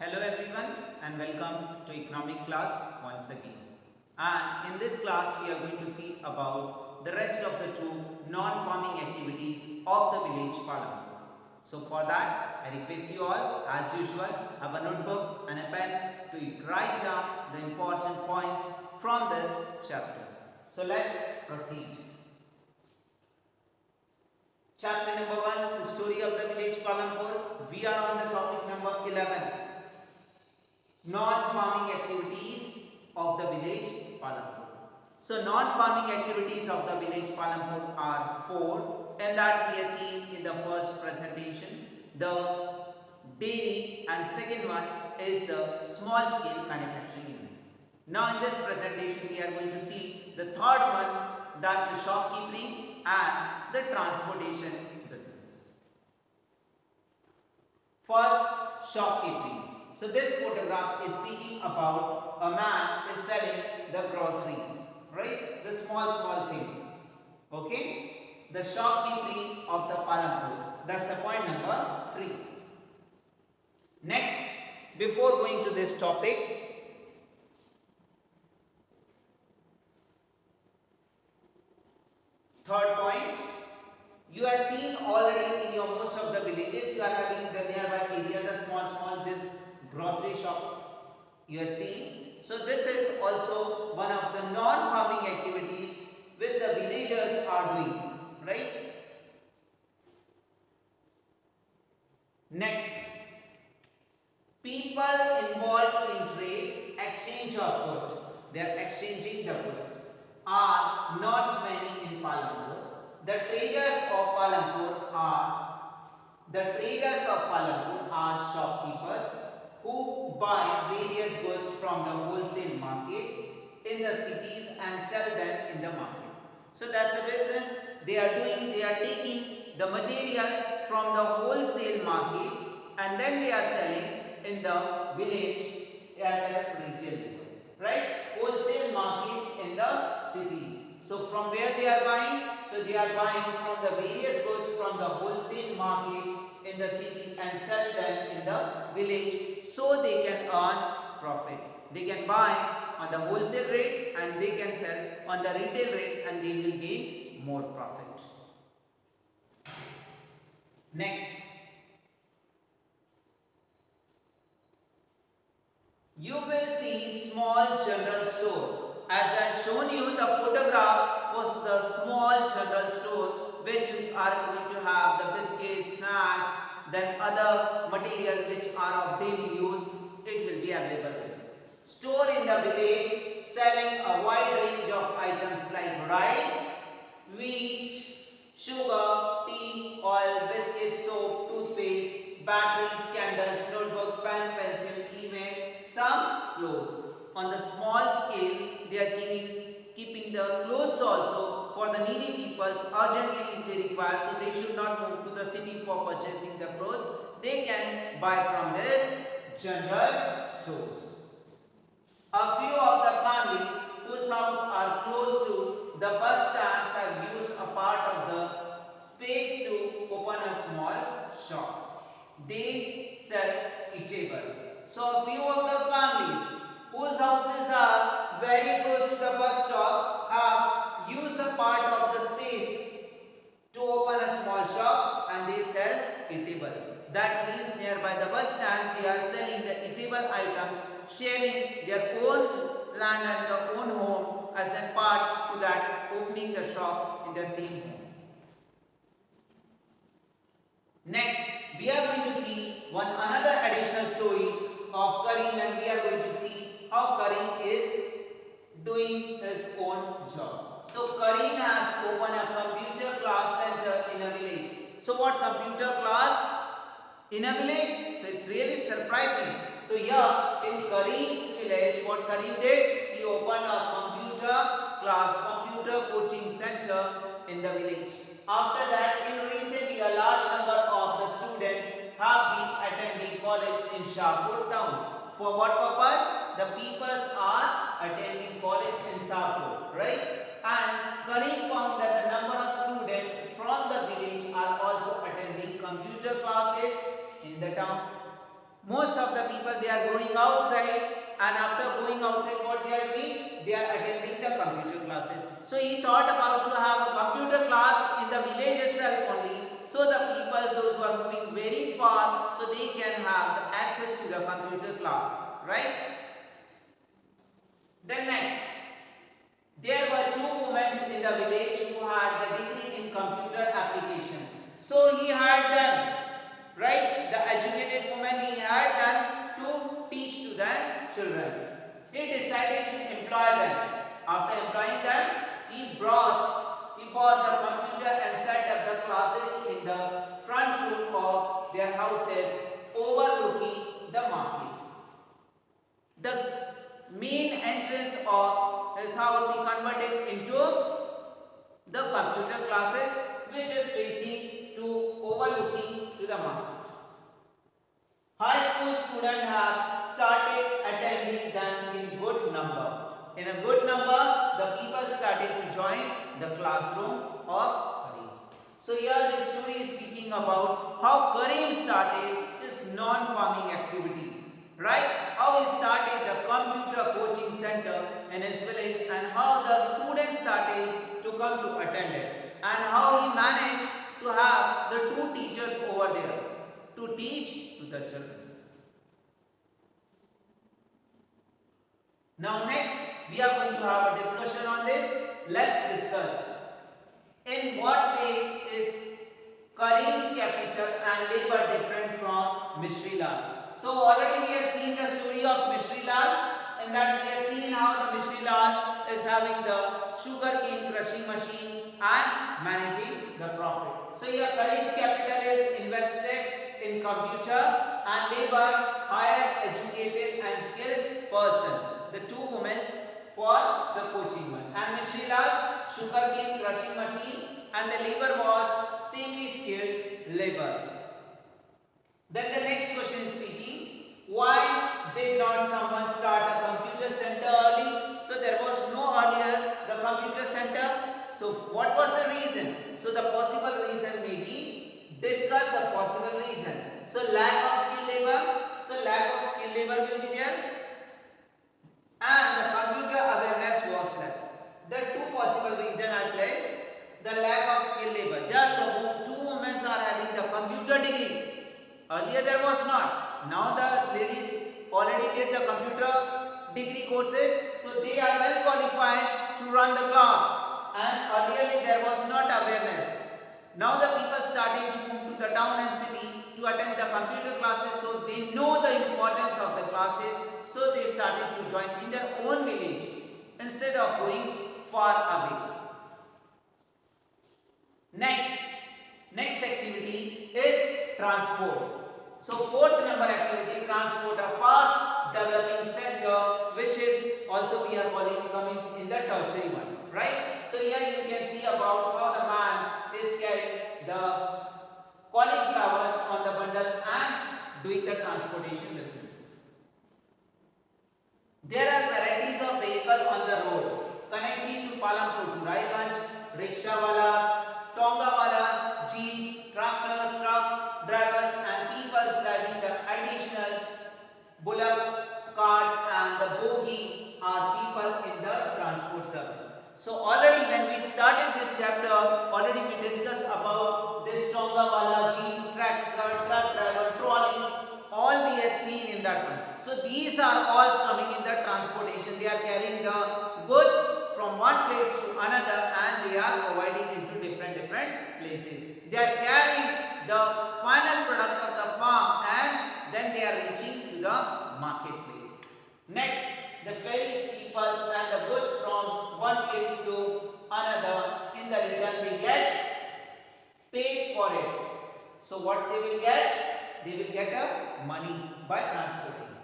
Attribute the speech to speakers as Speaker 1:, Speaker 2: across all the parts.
Speaker 1: Hello everyone and welcome to economic class once again. And in this class we are going to see about the rest of the two non-farming activities of the village Palampur. So for that I request you all as usual have a notebook and a pen to write down the important points from this chapter. So let's proceed. Chapter number 1, the story of the village Palampur. We are on the topic number 11. Non-farming activities of the village Palampur. So non-farming activities of the village Palampur are 4, and that we have seen in the first presentation. The dairy, and second one is the small scale manufacturing unit. Now in this presentation we are going to see the third one, that's the shopkeeping and the transportation business. First, shopkeeping. So this photograph is speaking about a man is selling the groceries, right? The small things. Okay? The shopkeeping of the Palampur. That's the point number 3. Next, before going to this topic, third point, you have seen already in your most of the villages, you are having the nearby area, the small this grocery shop you have seen. So this is also one of the non-farming activities which the villagers are doing, right? Next, people involved in trade, exchange of goods, they are exchanging the goods, are not many in Palampur. The traders of Palampur are shopkeepers who buy various goods from the wholesale market in the cities and sell them in the market. So that's a business they are doing. They are taking the material from the wholesale market and then they are selling in the village at a retail level, right? Wholesale markets in the cities. So from where they are buying? So they are buying from the various goods from the wholesale market in the city and sell them in the village so they can earn profit. They can buy on the wholesale rate and they can sell on the retail rate and they will gain more profit. Next, you will see small general store. As I have shown you, the photograph was the small general store where you are going to have the biscuits, snacks, then other material which are of daily use, it will be available. Store in the village selling a wide range of items like rice, wheat, sugar, tea, oil, biscuits, soap, toothpaste, batteries, candles, notebook, pen, pencil, even some clothes. On the small scale, they are keeping the clothes also for the needy peoples urgently if they require, so they should not move to the city for purchasing the clothes. They can buy from this general stores. A few of the families whose houses are close to the bus stands have used a part of the space to open a small shop. They sell eatables. So a few of the families whose houses are very close to the bus stop have used the part of the space to open a small shop and they sell eatable. That means nearby the bus stand they are selling the eatable items, sharing their own land and their own home as a part to that opening the shop in the same home. Next, we are going to see another additional story of Karim and we are going to see how Karim is doing his own job. So Karim has opened a computer class center in a village. So what computer class in a village? So it's really surprising. So here in Karim's village, what Karim did, he opened a computer class, computer coaching center in the village. After that, in recent year, large number of the students have been attending college in Shahpur town. For what purpose? The people are attending college in Shahpur, right? And Karim found that the number of students from the village are also attending computer classes in the town. Most of the people, they are going outside, and after going outside, what they are doing? They are attending the computer classes. So he thought about to have a computer class in the village itself only, so the people, those who are moving very far, so they can have the access to the computer class, right? Then next, there were two women in the village who had the degree in computer application. So he hired them, right? The educated woman, he hired them to teach to the children. He decided to employ them. After employing them, he bought the computer and set up the classes in the front room of their houses overlooking the market. The main entrance of his house he converted into the computer classes, which is facing to overlooking to the market. High school students have started attending them in good number. In a good number, the people started to join the classroom of Karim. So here this story is speaking about how Karim started his non-farming activity, right? How he started the computer coaching center in his village, and how the students started to come to attend it, and how he managed to have the two teachers over there to teach to the children. Now next, we are going to have a discussion on this. Let's discuss. In what ways is Karim's capital and labor different from Mishri Lal? So already we have seen the story of Mishri Lal, and that we have seen how the Mishri Lal is having the sugarcane crushing machine and managing the profit. So here Karim's capital is invested in computer, and labor higher educated and skilled person, the two women for the coaching one, and Mishri Lal sugarcane crushing machine, and the labor was semi-skilled laborers. Then the next question is speaking, why did not someone start a computer center early? So there was no earlier the computer center. So what was the reason? So the possible reason may be, discuss the possible reason. So lack of skilled labor. So lack of skilled labor will be there, and the computer awareness was less. The two possible reasons I placed. The lack of skilled labor. Just the two women are having the computer degree. Earlier there was not. Now the ladies already did the computer degree courses, so they are well qualified to run the class. And earlier there was not awareness. Now the people starting to move to the town and city to attend the computer classes, so they know the importance of the classes, so they started to join in their own village instead of going far away. Next activity is transport. So fourth number activity, transport, a fast developing sector, which is also we are calling coming in the tertiary one, right? So here you can see about how the man is carrying the cauliflowers on the bundles and doing the transportation business. There are varieties of vehicles on the road connecting to Palampur to Raiganj, rickshawalas, tongawalas, jeep, tractors, truck drivers, and people driving the additional bullocks, carts, and the bogie are people in the transport service. So already when we started this chapter, already we discussed about this tongawala, jeep, tractor, truck driver, trolleys, all we had seen in that one. So these are all coming in the transportation. They are carrying the goods from one place to another, and they are providing into different places. They are carrying the final product of the farm, and then they are reaching to the marketplace. Next, the ferry peoples and the goods from one place to another. In the return, they get paid for it. So what they will get? They will get a money by transporting.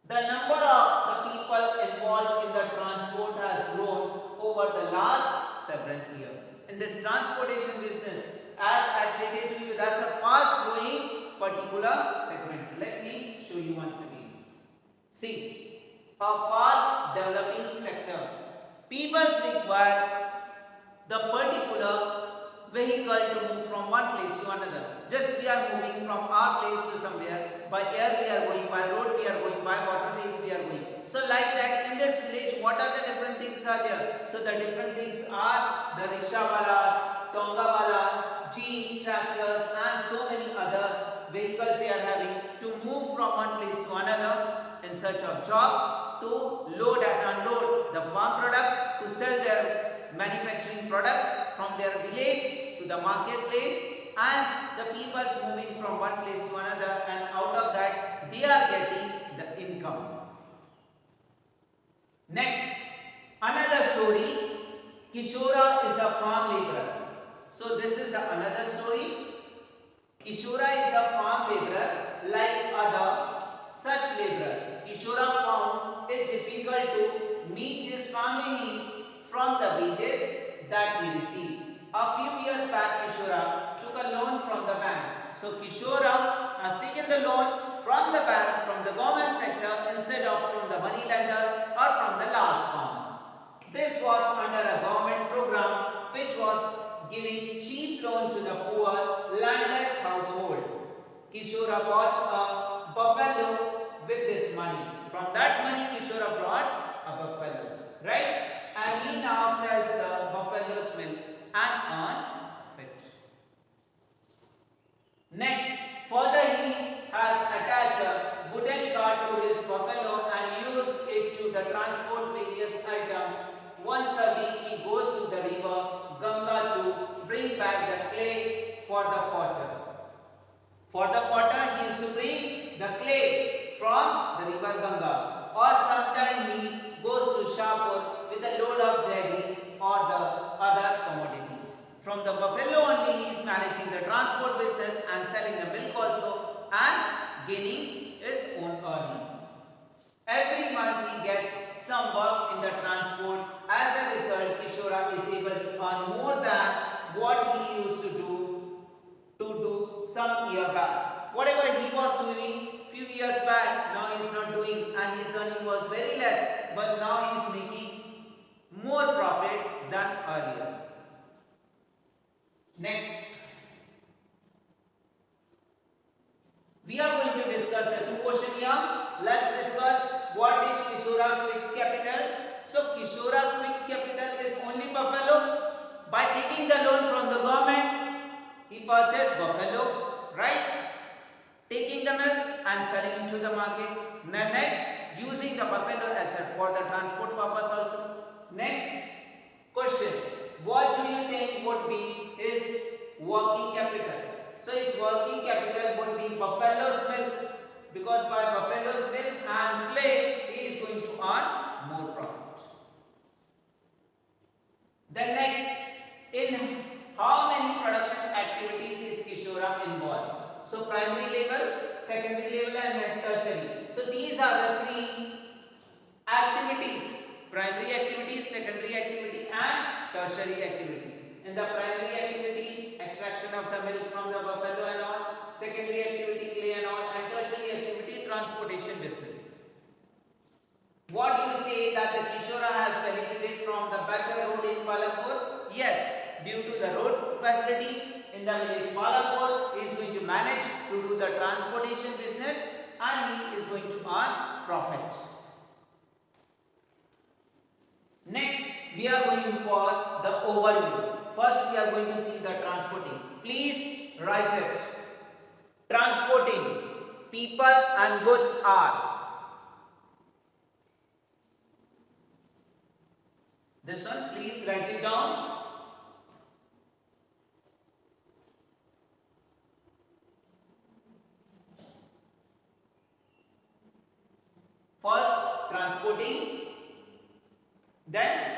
Speaker 1: The number of the people involved in the transport has grown over the last several years. In this transportation business, as I stated to you, that's a fast growing particular segment. Let me show you once again. See, a fast developing sector. People require the particular vehicle to move from one place to another. Just we are moving from our place to somewhere, by air we are going, by road we are going, by waterways we are going. So like that, in this village, what are the different things are there? So the different things are the rickshawalas, tongawalas, jeep, tractors, and so many other vehicles they are having to move from one place to another in search of job, to load and unload the farm product, to sell their manufacturing product from their village to the marketplace, and the people moving from one place to another, and out of that they are getting the income. Next, another story, Kishora is a farm laborer. So this is the another story. Kishora is a farm laborer like other such laborer. Kishora found it difficult to meet his family needs from the wages that he received. A few years back, Kishora took a loan from the bank. So Kishora has taken the loan from the bank, from the government sector, instead of from the money lender or from the large firm. This was under a government program which was giving cheap loan to the poor landless household. Kishora bought a buffalo with this money. From that money, Kishora brought a buffalo, right? And he now sells the buffalo's milk and earns it. Next, further he has attached a wooden cart to his buffalo and used it to the transport various items. Once a week he goes to the river Ganga to bring back the clay for the potters. For the potter he used to bring the clay from the river Ganga, or sometimes he goes to Shahpur with a load of jaggery or the other commodities. From the buffalo only he is managing the transport business and selling the milk also and gaining his own earning. Every month he gets some work in the transport. As a result, Kishora is able to earn more than what he used to do some year back. Whatever he was doing few years back, now he is not doing, and his earning was very less, but now he is making more profit than earlier. Next, we are going to discuss the two questions here. Let's discuss what is Kishora's fixed capital. So Kishora's fixed capital is only buffalo. By taking the loan from the government, he purchased buffalo, right? Taking the milk and selling it to the market. Next, using the buffalo asset for the transport purpose also. Next question, what do you think would be his working capital? So his working capital would be buffalo's milk, because by buffalo's milk and clay he is going to earn more profit. Then next, in how many production activities is Kishora involved? So primary level, secondary level and tertiary. So these are the three activities: primary activity, secondary activity and tertiary activity. In the primary activity, extraction of the milk from the buffalo and all, secondary activity, clay and all, and tertiary activity, transportation business. What do you say that the Kishora has benefited from the better road in Palampur? Yes, due to the road facility in the village Palampur, he is going to manage to do the transportation business and he is going to earn profit. Next, we are going for the overview. First, we are going to see the transporting. Please write it. Transporting people and goods are. This one, please write it down. First, transporting. Then,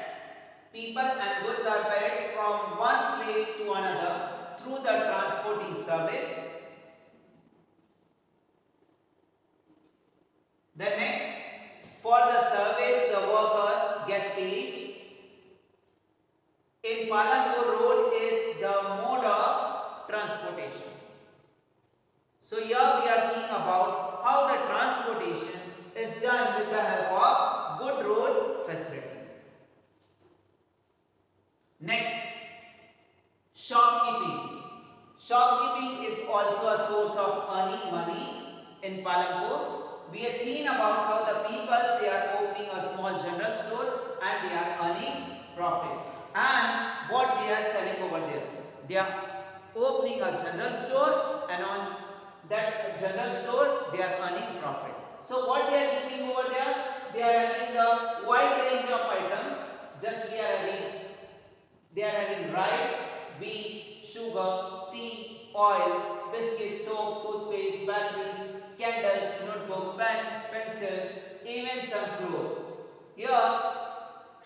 Speaker 1: people and goods are carried from one place to another through the transporting service. The next, for the service, the worker get paid. In Palampur, road is the mode of transportation. So here we are seeing about how the transportation is done with the help of good road facilities. Next, shopkeeping. Shopkeeping is also a source of earning money in Palampur, we had seen about how the people they are opening a small general store and they are earning profit. And what they are selling over there? They are opening a general store and on that general store they are earning profit. So what they are keeping over there? They are having the wide range of items. Just they are having rice, wheat, sugar, tea, oil, biscuits, soap, toothpaste, batteries, candles, notebook, pen, pencil, even some clothes. Here,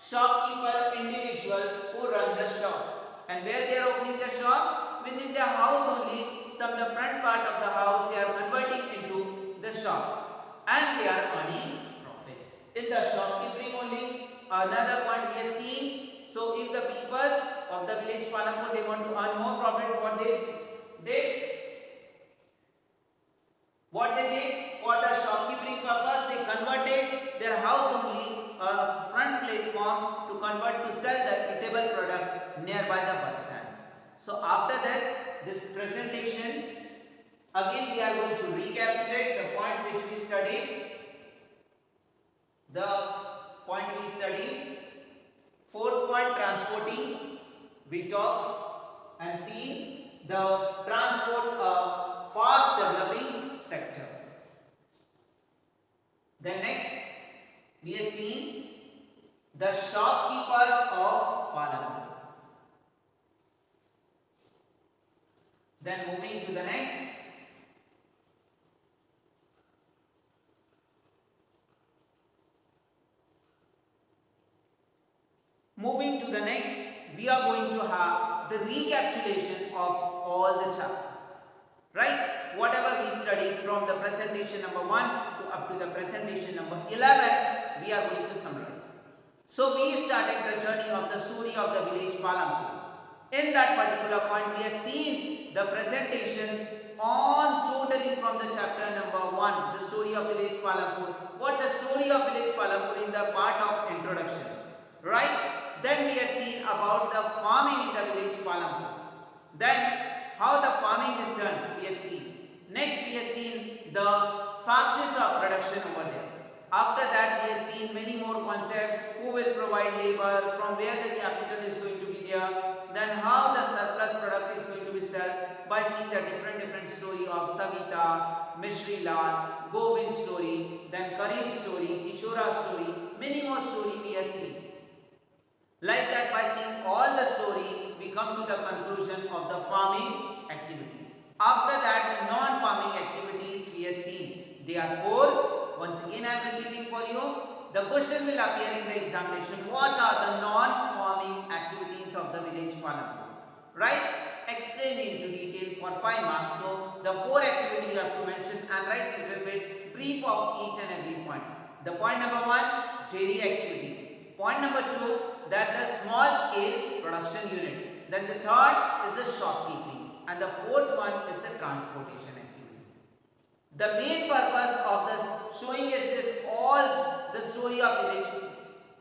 Speaker 1: shopkeeper individual who run the shop. And where they are opening the shop? Within their house only, some the front part of the house they are converting into the shop. And they are earning profit. In the shopkeeping only, another point we have seen. So if the peoples of the village Palampur they want to earn more profit, what they did? What they did for the shopkeeping purpose, they converted their house only a front platform to convert to sell the eatable product nearby the bus stands. So after this presentation, again we are going to recapitulate the point which we studied. The point we studied. Fourth point, transporting. We talked and seen the transport fast developing sector. Then next we have seen the shopkeepers of Palampur. Then moving to the next, we are going to have the recapitulation of all the chapters. Right? Whatever we studied from the presentation number 1 to up to the presentation number 11, we are going to summarize. So we started the journey of the story of the village Palampur. In that particular point, we had seen the presentations on totally from the chapter number 1, the story of village Palampur. What the story of village Palampur in the part of introduction. Right? Then we had seen about the farming in the village Palampur. Then how the farming is done, we had seen. Next we had seen the factors of production over there. After that we had seen many more concepts, who will provide labor, from where the capital is going to be there, then how the surplus product is going to be sold by seeing the different story of Savita, Mishri Lal, Govind story, then Karim story, Kishora story, many more story we had seen. Like that, by seeing all the story, we come to the conclusion of the farming activities. After that, the non-farming activities we had seen. They are 4. Once again, I am repeating for you. The question will appear in the examination. What are the non-farming activities of the village Palampur? Right? Explain into detail for 5 marks. So, the 4 activities you have to mention and write a little bit brief of each and every point. The point number 1, dairy activity. Point number 2, that the small scale production unit. Then the third is the shopkeeping and the fourth one is the transportation activity. The main purpose of this showing is this all the story of village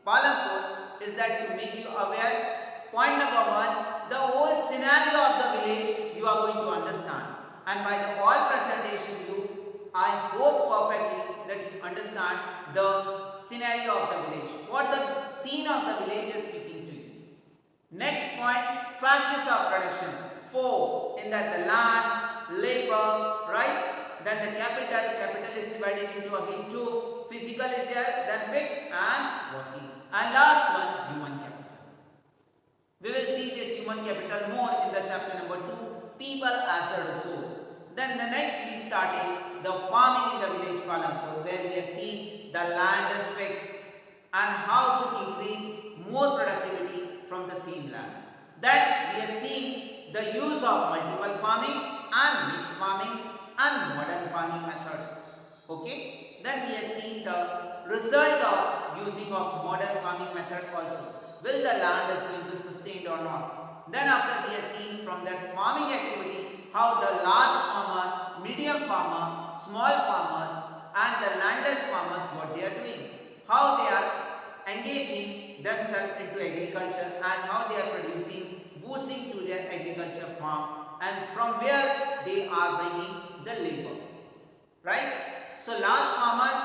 Speaker 1: Palampur is that to make you aware. Point number 1, the whole scenario of the village you are going to understand, and by the all presentation I hope perfectly that you understand the scenario of the village, what the scene of the village is speaking to you. Next point, factors of production. 4, in that the land, labor, right? Then the capital is divided into again 2. Physical is there, then fixed and working. And last one, human capital. We will see this human capital more in the chapter number 2, people as a resource. Then the next we started the farming in the village Palampur, where we have seen the land is fixed and how to increase more productivity from the same land. Then we have seen the use of multiple farming and mixed farming and modern farming methods. Okay. Then we have seen the result of using of modern farming method also. Will the land is going to sustain or not? Then after we have seen from that farming activity how the large farmer, medium farmer, small farmers and the landless farmers what they are doing. How they are engaging themselves into agriculture and how they are producing, boosting to their agriculture farm and from where they are bringing the labor. right? So large farmers,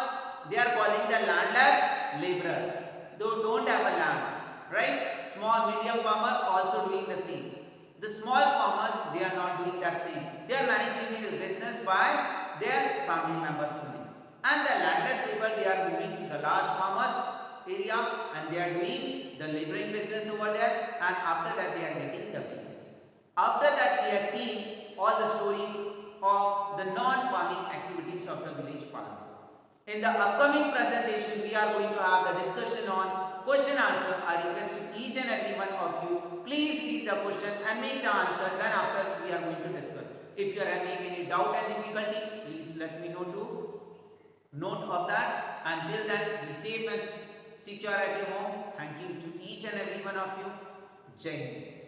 Speaker 1: they are calling the land as laborer, they don't have a land, right? Small medium farmer also doing the same. The small farmers, they are not doing that same, they are managing their business by their family members only. And the landless labor, they are moving to the large farmers area and they are doing the laboring business over there, and after that they are getting the wages. After that we have seen all the story of the non-farming activities of the village farmer. In the upcoming presentation we are going to have the discussion on question answer. I request to each and every one of you, please read the question and make the answer, then after we are going to discuss. If you are having any doubt and difficulty, please let me know to note of that. Until then, be safe and secure at your home. Thank you to each and every one of you. Jai Hind.